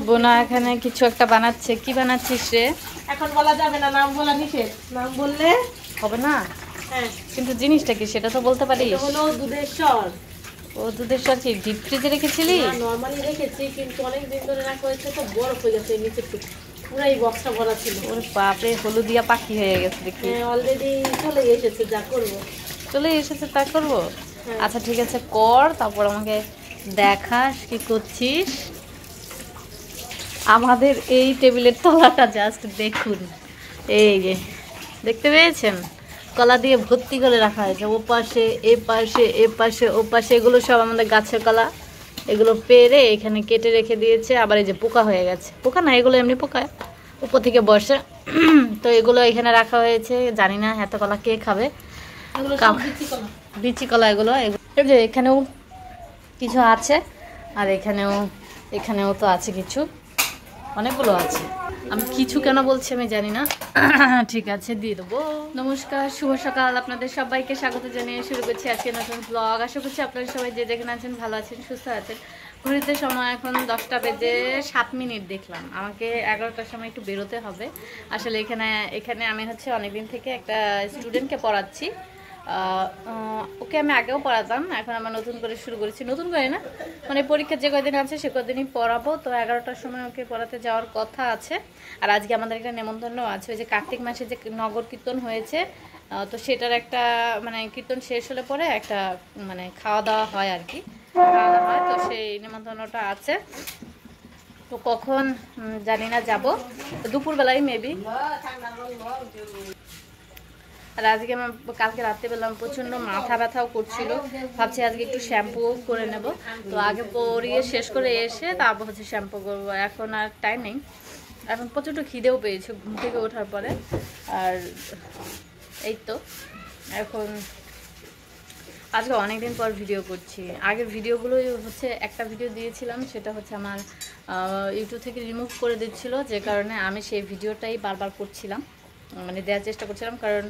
বোনা এখানে কিছু একটা বানাচ্ছে। কি বানাচ্ছিস রে? এখন বলা যাবে না, নাম বলা নিষেধ। নাম বললে হবে না। হ্যাঁ, কিন্তু জিনিসটা কি সেটা তো বলতে পারিস। এটা হলো দুধের স্বর। ও দুধের স্বর কি ডিপ ফ্রিজে রেখেছিলি? না, নরমালি রেখেছি, কিন্তু অনেক দিন ধরে রাখা হয়েছে তো বরফ হয়ে গেছে নিচে, পুরাই বক্সটা ভরা ছিল। ওর বাপরে, হলুদিয়া পাখি হয়ে গেছে দেখি। হ্যাঁ, অলরেডি চলে এসেছে, যা করবো। চলে এসেছে, তা করবো। হ্যাঁ। আচ্ছা ঠিক আছে, কর, তারপর আমাকে দেখাস কি করছিস। আমাদের এই টেবিলের তলাটা জাস্ট দেখুন, এই যে দেখতে পেয়েছেন, কলা দিয়ে ভর্তি করে রাখা হয়েছে। ও পাশে, এ পাশে, এ পাশে, ও পাশে, এগুলো সব আমাদের গাছের কলা। এগুলো পেরে এখানে কেটে রেখে দিয়েছে। আবার এই যে পোকা হয়ে গেছে, পোকা না এগুলো এমনি পোকা, উপর থেকে বসে। তো এগুলো এখানে রাখা হয়েছে। জানি না এত কলা কে খাবে, বিচি কলা এগুলো। এই যে এখানেও কিছু আছে, আর এখানেও তো আছে কিছু, অনেকগুলো আছে। আমি কিছু কেন বলছি আমি জানি না। ঠিক আছে, দিয়ে দেবো। নমস্কার, শুভ সকাল, আপনাদের সবাইকে স্বাগত জানিয়ে শুরু করছি আজকে নতুন ব্লগ। আশা করছি আপনারা সবাই যে যেখানে আছেন ভালো আছেন, সুস্থ আছেন। ঘড়িতে সময় এখন 10টা বেজে 7 মিনিট। দেখলাম আমাকে 11টার সময় একটু বেরোতে হবে। আসলে এখানে আমি হচ্ছে অনেকদিন থেকে একটা স্টুডেন্টকে পড়াচ্ছি। ওকে আমি আগেও পড়াতাম, এখন আমরা নতুন করে শুরু করেছি। নতুন করে না, মানে পরীক্ষা যে কদিন আছে সে কদিনই পড়াবো। তো 11টার সময় ওকে পড়াতে যাওয়ার কথা আছে। আর আজকে আমাদের একটা নেমন্তন্ন আছে, ওই যে কার্তিক মাসে যে নগর কীর্তন হয়েছে, তো সেটার একটা মানে কীর্তন শেষ হলে পরে একটা মানে খাওয়া দাওয়া হয় আর কি, খাওয়া দাওয়া হয়। তো সেই নেমন্তন্নটা আছে। তো কখন জানি না, যাব দুপুরবেলায় মেবি। আর আজকে আমার কালকে রাত্রেবেলা প্রচণ্ড মাথা ব্যথাও করছিল, ভাবছি আজকে একটু শ্যাম্পু করে নেব। তো আগে পরিয়ে শেষ করে এসে তারপর হচ্ছে শ্যাম্পু করবো। এখন আর টাইম নেই, এখন প্রচণ্ড খিদেও পেয়েছে ঘুম থেকে ওঠার পরে। আর এই তো এখন আজকে অনেকদিন পর ভিডিও করছি। আগের ভিডিওগুলো হচ্ছে একটা ভিডিও দিয়েছিলাম, সেটা হচ্ছে আমার ইউটিউব থেকে রিমুভ করে দিচ্ছিলো, যে কারণে আমি সেই ভিডিওটাই বারবার করছিলাম, মানে দেওয়ার চেষ্টা করছিলাম। কারণ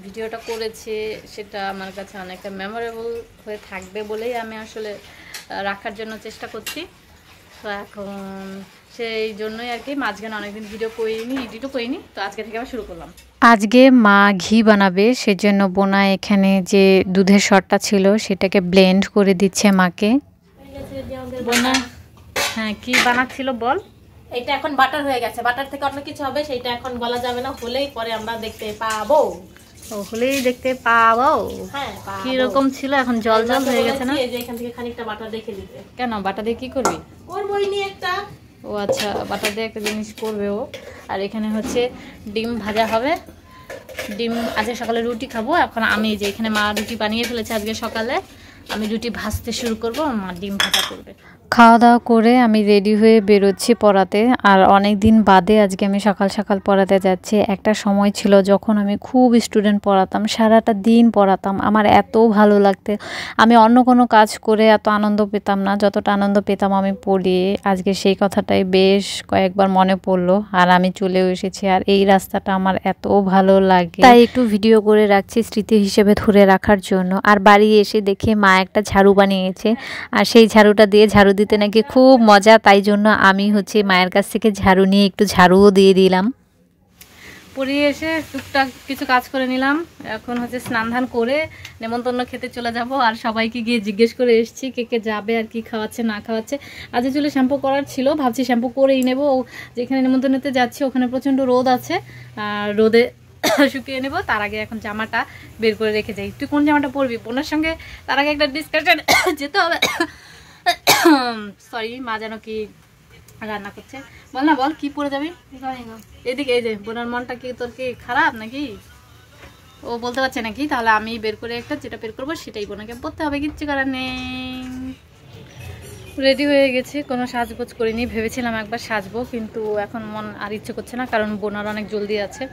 ভিডিওটা করেছে সেটা আমার কাছে অনেকটা মেমোরেবল হয়ে থাকবে বলেই আমি আসলে রাখার জন্য চেষ্টা করছি। তো এখন সেই জন্যই আর কি মাঝখানে অনেকদিন ভিডিও করিনি, এডিটও করিনি। তো আজকে থেকে আবার শুরু করলাম। আজকে মা ঘি বানাবে, সেজন্য বোনা এখানে যে দুধের সরটা ছিল সেটাকে ব্লেন্ড করে দিচ্ছে মাকে। বোনা হ্যাঁ, কি বানাচ্ছিল বল? এটা এখন বাটার হয়ে গেছে, বাটার থেকে অন্য কিছু হবে, সেটা এখন বলা যাবে না, হলেই পরে আমরা দেখতে পাবো। হলেই দেখতে পাবো। হ্যাঁ, কি রকম ছিল, এখন জল জল হয়ে গেছে না? এই যে এখান থেকে খানিকটা বাটার রেখে দিতে। কেন বাটা দিয়ে কি করবি? করবই নি একটা। ও আচ্ছা, বাটা দিয়ে একটা জিনিস করবে ও। আর এখানে হচ্ছে ডিম ভাজা হবে। ডিম আজকে সকালে রুটি খাবো। এখন আমি যে এখানে মা রুটি বানিয়ে ফেলেছে আজকে সকালে, আমি রুটি ভাজতে শুরু করবো, মা ডিম ভাজা করবে। খাওয়া দাওয়া করে আমি রেডি হয়ে বেরোচ্ছি পড়াতে। আর অনেক দিন বাদে আজকে আমি সকাল সকাল পড়াতে যাচ্ছি। একটা সময় ছিল যখন আমি খুব স্টুডেন্ট পড়াতাম, সারাটা দিন পড়াতাম, আমার এত ভালো লাগতো। আমি অন্য কোনো কাজ করে এত আনন্দ পেতাম না যতটা আনন্দ পেতাম আমি পড়িয়ে। আজকে সেই কথাটাই বেশ কয়েকবার মনে পড়লো, আর আমি চলেও এসেছি। আর এই রাস্তাটা আমার এত ভালো লাগে, তাই একটু ভিডিও করে রাখছি স্মৃতি হিসেবে ধরে রাখার জন্য। আর বাড়ি এসে দেখে মা একটা ঝাড়ু বানিয়েছে, আর সেই ঝাড়ুটা দিয়ে ঝাড়ু দিতে নাকি খুব মজা, তাই জন্য আমি হচ্ছে মায়ের কাছ থেকে ঝাড়ু নিয়ে একটু ঝাড়ুও দিয়ে দিলাম। পড়িয়ে এসে টুকটাক কিছু কাজ করে নিলাম। এখন হচ্ছে স্নান ধান করে নেমন্তন্ন খেতে চলে যাব। আর সবাইকে গিয়ে জিজ্ঞেস করে এসেছি কে কে যাবে আর কি খাওয়াচ্ছে না খাওয়াচ্ছে। আজকে চুলে শ্যাম্পু করার ছিল, ভাবছি শ্যাম্পু করেই নেবো। যেখানে নেমন্তন্নতে যাচ্ছি ওখানে প্রচণ্ড রোদ আছে, আর রোদে শুকিয়ে নেব। তার আগে এখন জামাটা বের করে রেখে যাই। তুই কোন জামাটা পরবি? বোনের সঙ্গে তার আগে একটা ডিসকাশন যেতে হবে। সরি, মা যেন কি রান্না করছে। বল না, বল কি পরে যাবি? এদিকে এই যে বোনার মনটা কি তোর কি খারাপ নাকি? ও বলতে পারছে নাকি? তাহলে আমি বের করে একটা যেটা বের করবো সেটাই বোনাকে পরতে হবে, কিচ্ছু করার নেই। রেডি হয়ে গেছি, কোনো সাজগোজ করিনি। ভেবেছিলাম একবার সাজবো, কিন্তু এখন মন আর ইচ্ছে করছে না, কারণ বোনার অনেক জলদি আছে,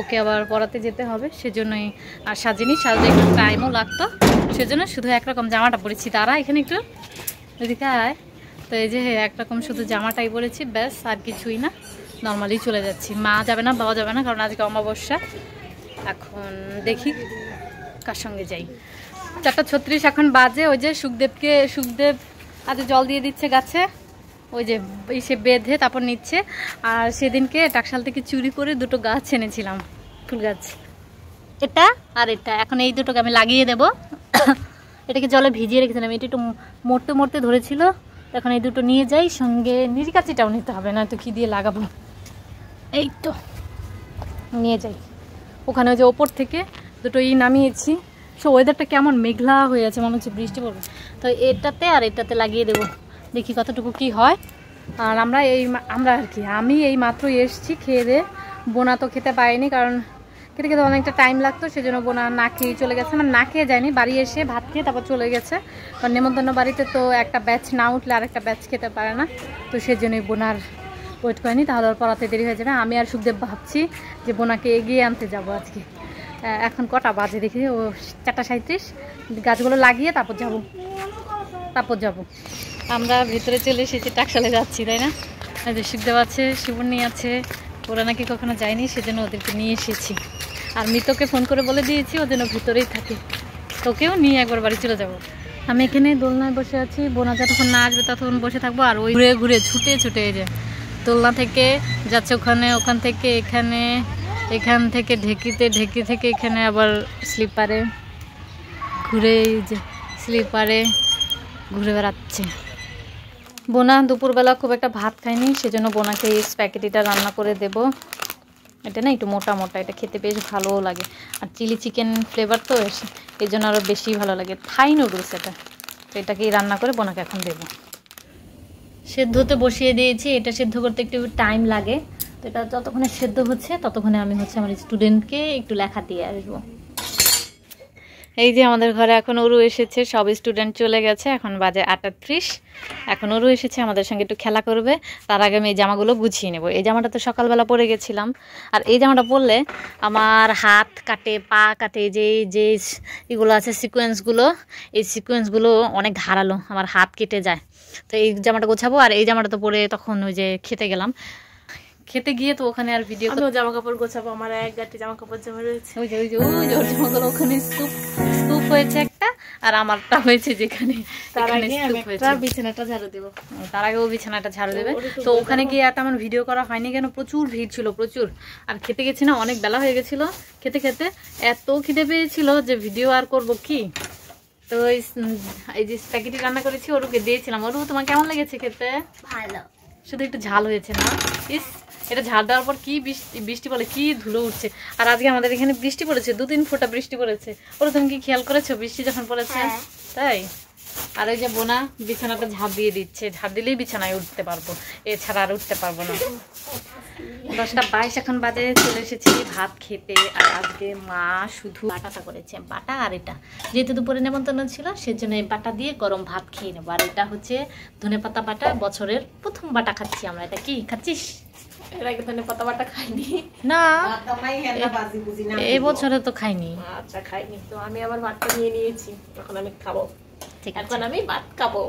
ওকে আবার পড়াতে যেতে হবে। সেজন্যই আর সাজিনি। সাজতে একটু টাইমও লাগতো, সেজন্য শুধু একরকম জামাটা পরেছি। তারা এখানে একটু এদিকে আয়। তো এই যে একরকম শুধু জামাটাই পরেছি, ব্যাস, আর কিছুই না। নর্মালি চলে যাচ্ছি। মা যাবে না, বাবা যাবে না, কারণ আজকে অমাবস্যা। এখন দেখি কার সঙ্গে যাই। 4:36 এখন বাজে। ওই যে সুখদেব আজ জল দিয়ে দিচ্ছে গাছে। ওই যে সে বেঁধে তারপর নিচ্ছে। আর সেদিনকে টাকশাল থেকে চুরি করে দুটো গাছ এনেছিলাম, ফুল গাছ, এটা আর এটা। এখন এই দুটোকে আমি লাগিয়ে দেব। এটাকে জলে ভিজিয়ে রেখেছিলাম, এটা একটু মরতে মরতে ধরেছিল। এখন এই দুটো নিয়ে যাই, সঙ্গে নিরিকাচিটাও নিতে হবে, না তো কি দিয়ে লাগাবো। এই তো নিয়ে যাই। ওখানে ওই যে ওপর থেকে দুটো নামিয়েছি। সো ওয়েদারটা কেমন মেঘলা হয়ে আছে, মনে হচ্ছে বৃষ্টি পড়বে। তো এটাতে আর এটাতে লাগিয়ে দেবো, দেখি কতটুকু কি হয়। আর আমরা আর কি আমি এই মাত্র এসেছি খেয়ে দিয়ে। বোনা তো খেতে পারিনি, কারণ খেতে খেতে অনেকটা টাইম লাগতো, সেজন্য বোনা না খেয়ে চলে গেছে। মানে না খেয়ে যায়নি, বাড়ি এসে ভাত খেয়ে তারপর চলে গেছে। কারণ নেমন্তন্ন বাড়িতে তো একটা ব্যাচ না উঠলে আরেকটা ব্যাচ খেতে পারে না, তো সেজন্যই বোনার ওয়েট করেনি, তাহলে আর পড়াতে দেরি হয়ে যাবে। আমি আর সুখদেব ভাবছি যে বোনাকে এগিয়ে আনতে যাব আজকে। এখন কটা বাজে দেখি, ও 4:37। গাছগুলো লাগিয়ে তারপর যাব। আমরা ভিতরে চলে এসেছি, টাকশালে যাচ্ছি, তাই না? যে সুখদেব আছে, শিবনী আছে, ওরা নাকি কখনো যায়নি, সেজন্য ওদেরকে নিয়ে এসেছি। আর মিতকে ফোন করে বলে দিয়েছি ও যেন ভিতরেই থাকে, তোকেও নিয়ে একবার বাড়ি চলে যাব। আমি এখানে দোলনায় বসে আছি, বোনা যতক্ষণ না আসবে ততক্ষণ বসে থাকবো। আর ওই ঘুরে ঘুরে ছুটে যে দোলনা থেকে যাচ্ছে ওখান থেকে এখানে, এখান থেকে ঢেকি থেকে এখানে, আবার স্লিপারে ঘুরে, যে স্লিপারে ঘুরে বেড়াচ্ছে। বোনা দুপুরবেলা খুব একটা ভাত খায়নি, সেজন্য বোনাকে এই স্প্যাগেটিটা রান্না করে দেব। এটা না একটু মোটা মোটা, এটা খেতে বেশ ভালোও লাগে। আর চিলি চিকেন ফ্লেভার তো এই জন্য আরও বেশি ভালো লাগে। থাই নুডলস এটা, তো এটাকেই রান্না করে বোনাকে এখন দেবো। সেদ্ধতে বসিয়ে দিয়েছি, এটা সেদ্ধ করতে একটু টাইম লাগে। তো এটা যতক্ষণে সেদ্ধ হচ্ছে ততক্ষণে আমি আমার স্টুডেন্টকে একটু লেখা দিয়ে আসবো। এই যে আমাদের ঘরে এখন অরু এসেছে, সব স্টুডেন্ট চলে গেছে, এখন বাজে 8:30। এখন অরু এসেছে, আমাদের সঙ্গে একটু খেলা করবে। তার আগে আমি এই জামাগুলো গুছিয়ে নেব। এই জামাটা তো সকালবেলা পরে গেছিলাম, আর এই জামাটা পরলে আমার হাত কাটে, পা কাটে, যে এগুলো আছে সিকোয়েন্সগুলো, এই সিকোয়েন্সগুলো অনেক ধারালো, আমার হাত কেটে যায়। তো এই জামাটা গোছাবো। আর এই জামাটা তো পরে তখন ওই যে খেতে গিয়ে তো ওখানে আর ভিডিও, জামা কাপড় গোছাবো, আমার এক গাঁটি জামা কাপড় জমা রয়েছে। ওই যে ওর জামাগুলো ওখানে স্তূপ হয়েছে একটা, আর আমারটা হয়েছে যেখানে, বিছানাটা ঝাড়ু দেবো। তার আগে ও বিছানাটা ঝাড়ু দেবে। তো ওখানে গিয়ে এত আমার ভিডিও করা হয়নি, কেন প্রচুর ভিড় ছিল, প্রচুর। আর খেতে গেছি না, অনেক বেলা হয়ে গেছিল। খেতে এত খিদে পেয়েছিল যে ভিডিও আর করব কি। তো এই যে স্প্যাগেটি রান্না করেছি, ওরুকে দিয়েছিলাম। ওরু, তোমার কেমন লেগেছে খেতে? ভালো, শুধু একটু ঝাল হয়েছে না? ইস, এটা ঝাল দেওয়ার পর কি বৃষ্টি বলে কি ধুলো উঠছে। আর আজকে আমাদের এখানে বৃষ্টি পড়েছে, 2-3 ফোঁটা বৃষ্টি পড়েছে। ওরা তুমি কি খেয়াল করেছো বৃষ্টি যখন পড়েছে? তাই। আর ওই যে বোনা বিছানাটা ঝাড় দিয়ে দিচ্ছে, ঝাড় দিলেই বিছানায় উঠতে পারবো, এছাড়া আর উঠতে পারবো না। 10:22 এখন বাজে, চলে এসেছি ভাত খেতে। আর আজকে মা শুধু বাটাটা করেছে, বাটা আর এটা, যেহেতু দুপুরে নেমন্তন্ন ছিল সেজন্য এই বাটা দিয়ে গরম ভাত খেয়ে নেবো। আর এটা হচ্ছে ধনেপাতা বাটা, বছরের প্রথম বাটা খাচ্ছি আমরা। এটা কি খাচ্ছিস? এর আগে ধনেপাতা বাটা খাইনি না, এই বছরে তো খাইনি। আচ্ছা, খাইনি তো। আমি আবার ভাতটা নিয়ে নিয়েছি, এখন আমি খাবো। ঠিক আছে, এখন আমি ভাত খাবো।